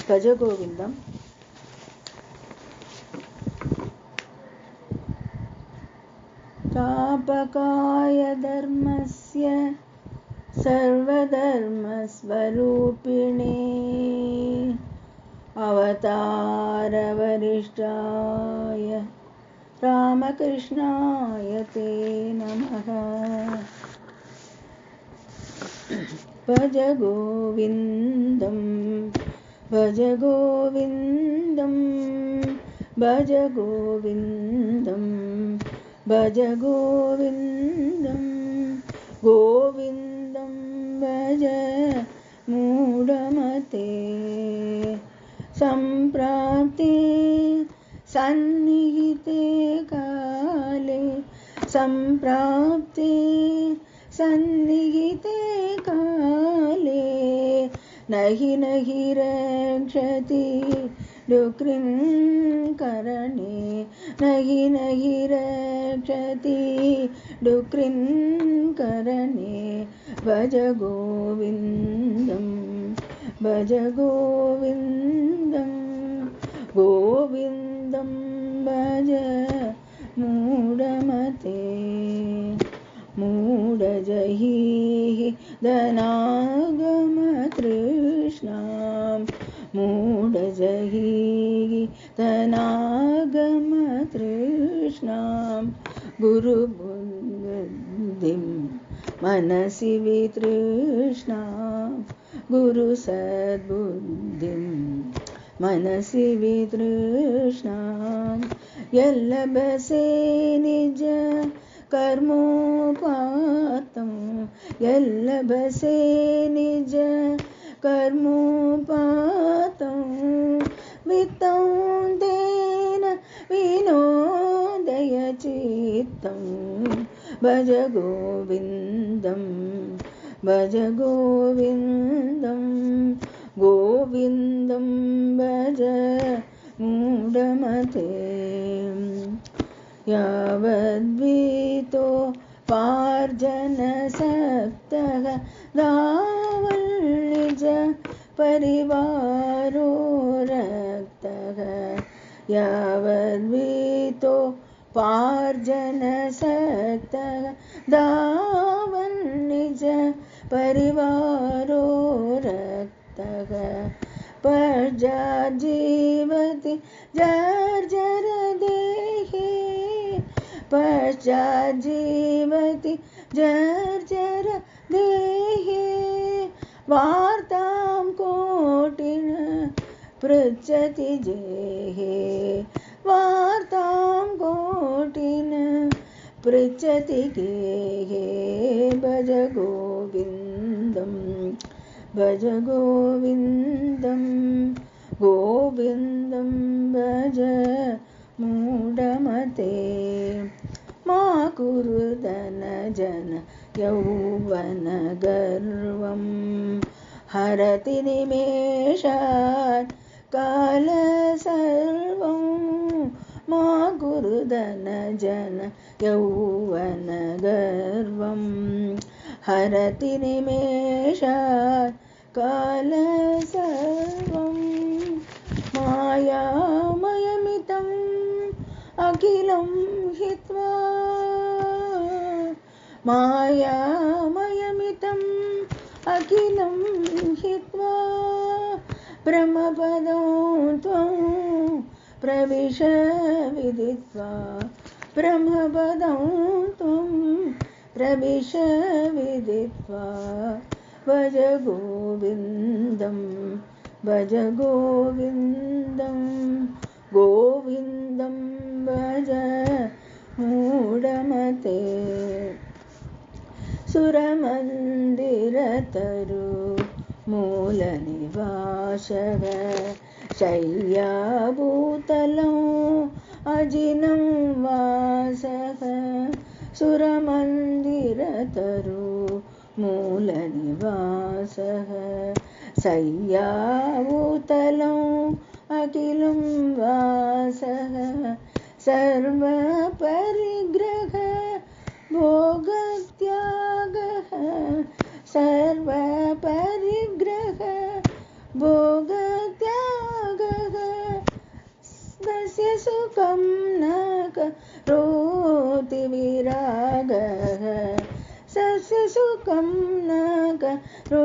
भज गोविन्दम्। तापकाय धर्मस्य सर्वधर्मस्वरूपिणे अवतारवरिष्ठाय रामकृष्णाय ते नमः। भज गोविन्दं भज गोविन्दं भज गोविन्दं भज गोविन्दं गोविन्दं भज मूढमते। सम्प्राप्ते सन्निहिते काले सम्प्राप्ते सन्निहिते काले नहि नहि रक्षति डुक्रिंकरणे नहि नहि रक्षति डुक्रिंकरणे। भज गोविन्दं भज गोविन्दं गोविन्दं भज मूढमते। मूढजहिः धनागमतृष्णां मूढजहिः धनागमतृष्णां गुरुबुद्धिं मनसि वितृष्णां गुरुसद्बुद्धिं मनसि वितृष्णां। यल्लभसे निज कर्मोपातं यल्लभसे निज कर्मोपातं वित्तं तेन विनोदय चित्तं। भज गोविन्दं भज गोविन्दं गोविन्दं भज मूढमते। यावद्वितोपार्जनसक्तः दावन्निज परिवारो रक्तः यावद्वितोपार्जनसक्तः दावन्निज परिवारो रक्तः। पश्चाज्जीवति जर्जर देहे पश्चाज्जीवति जर्जर देहे वार्तां कोटिन पृच्छति जेहे वार्तां कोटिन पृच्छति गेहे। भज गोविन्दं भज गोविन्दं गोविन्दं भज मूढमते। मा कुरु धनजन यौवनगर्वं हरति निमेषात् कालसर्वं। मा कुरु धनजन यौवनगर्वं हरति निमेषात् कालसर्वं। मायामयमितं अखिलं हित्वा मायामयमितं अखिलं हित्वा ब्रह्मपदं त्वं प्रविश विदित्वा ब्रह्मपदं त्वं प्रविश विदित्वा। भज गोविन्दं भज गोविन्दं गोविन्दं भज मूढमते। सुरमन्दिरतरु मूलनिवासः शय्याभूतलं अजिनं वासः। सुरमन्दिरतरु मूलनिवासः शय्याभूतलं अखिलं वासः। सर्वपरिग्रह भोगत्यागः सर्वपरिग्रह भोगत्यागः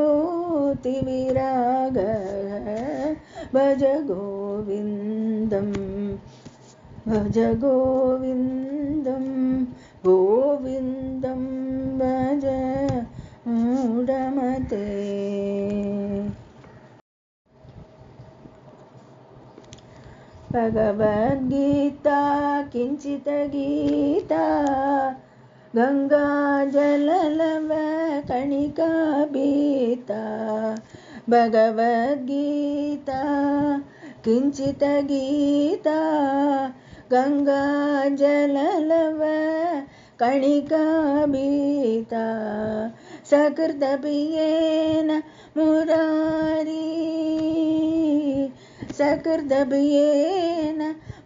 ज्योतिविरागः भज गोविन्दं भज गोविन्दं गोविन्दं भज मूढमते। भगवद्गीता किञ्चित् गीता गङ्गाजललवकणिका बीता। भगवद्गीता किञ्चित् गीता गङ्गाजललवकणिका बीता। सकृदपि येन मुरारी सकृदपि येन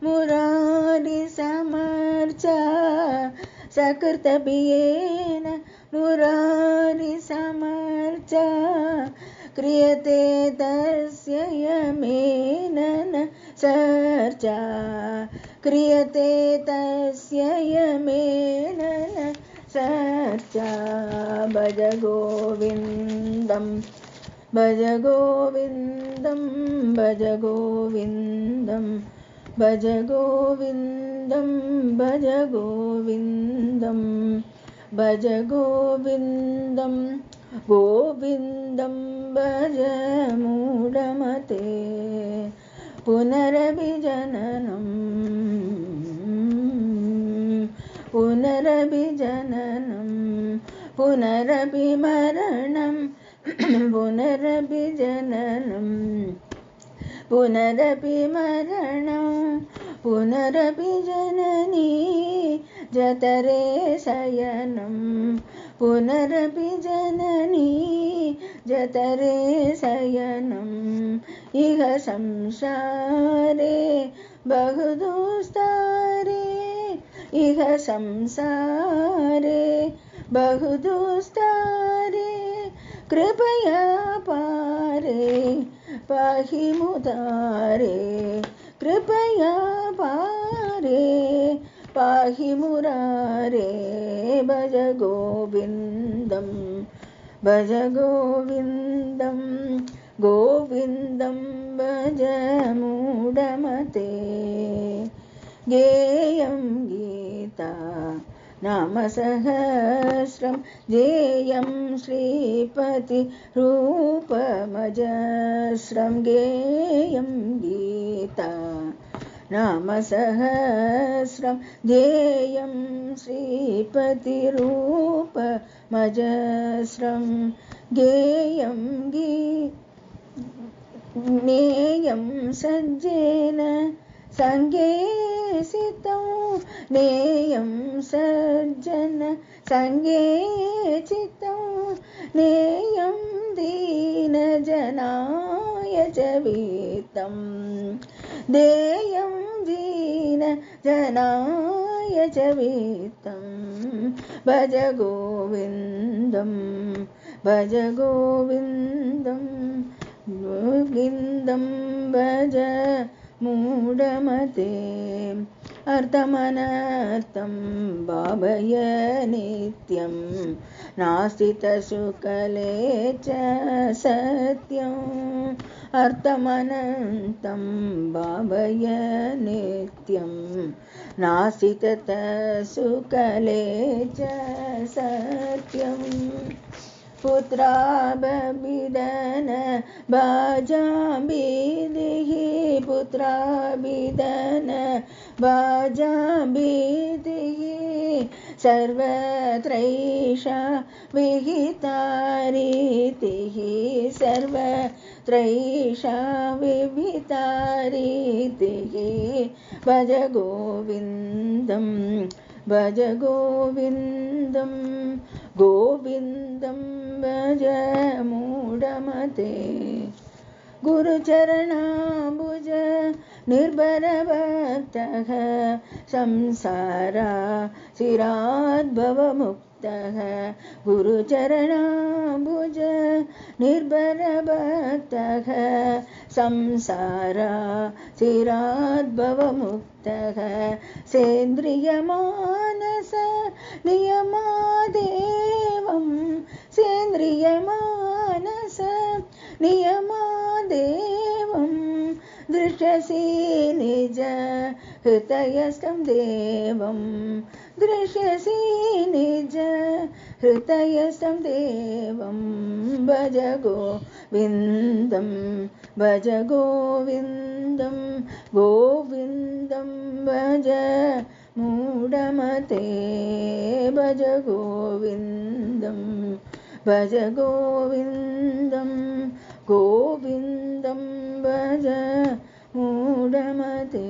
मुरारी समर्चा सकृदपि येन मुरारी समर्चा। क्रियते तस्य यमेन न चर्चा क्रियते तस्य यमेन न चर्चा। भज गोविन्दं भज गोविन्दं भज गोविन्दं भज गोविन्दं भज गोविन्दं भज गोविन्दं गोविन्दं भज मूढमते। पुनरपि जननं पुनरपि जननं पुनरपि मरणं पुनरपि जननं पुनरपि मरणं पुनरपि जननी जठरे शयनं पुनरपि जननी जठरे शयनम्। इह संसारे बहुदुस्तारे इह संसारे बहुदुस्तारे कृपया पारे पाहि मुरारे कृपया पारे पाहि मुरारे। भज गोविन्दं भज गोविन्दं गोविन्दं भज मूढमते। गेयं गीता नाम सहस्रं जेयं श्रीपति रूपमजस्रं। गेयं गीता नाम सहस्रं जेयं श्रीपति रूपमजस्रं। गेयं नेयं सज्जेन संगे सितं नेयं सज्जन संगे चितं नेयं दीनजनाय च वित्तं देयं दीनजनाय च वित्तं। भज गोविन्दं भज गोविन्दं गोविन्दं भज मूढमते। अर्थमनर्थं भावय नित्यं नास्तितसुकले च सत्यम्। अर्थमनन्तं भावय नित्यं नास्तितसुकले च सत्यम्। पुत्राभिधन भाजाम्बिधिः पुत्राभिधन भाजाम्बिधिः सर्वत्रैषा विहिता रीतिः सर्वत्रैषा विहिता रीतिः। भज गोविन्दं भज गोविन्दं गोविन्दं भज मूढमते। गुरुचरणाम्बुज निर्भरभक्तः संसाराचिराद्भवमुक्तः। गुरुचरणाम्बुज निर्भरभक्तः संसाराचिराद्भवमुक्तः। सेन्द्रियमानस नियमादेवं सेन्द्रियमानस दृश्यसि निज हृदयस्थं देवं दृश्यसि निज हृदयस्थं देवं भज गोविन्दं भज गोविन्दं गोविन्दं भज मूढमते भज गोविन्दं भज गोविन्दं गोविन्दं भज मूढमते।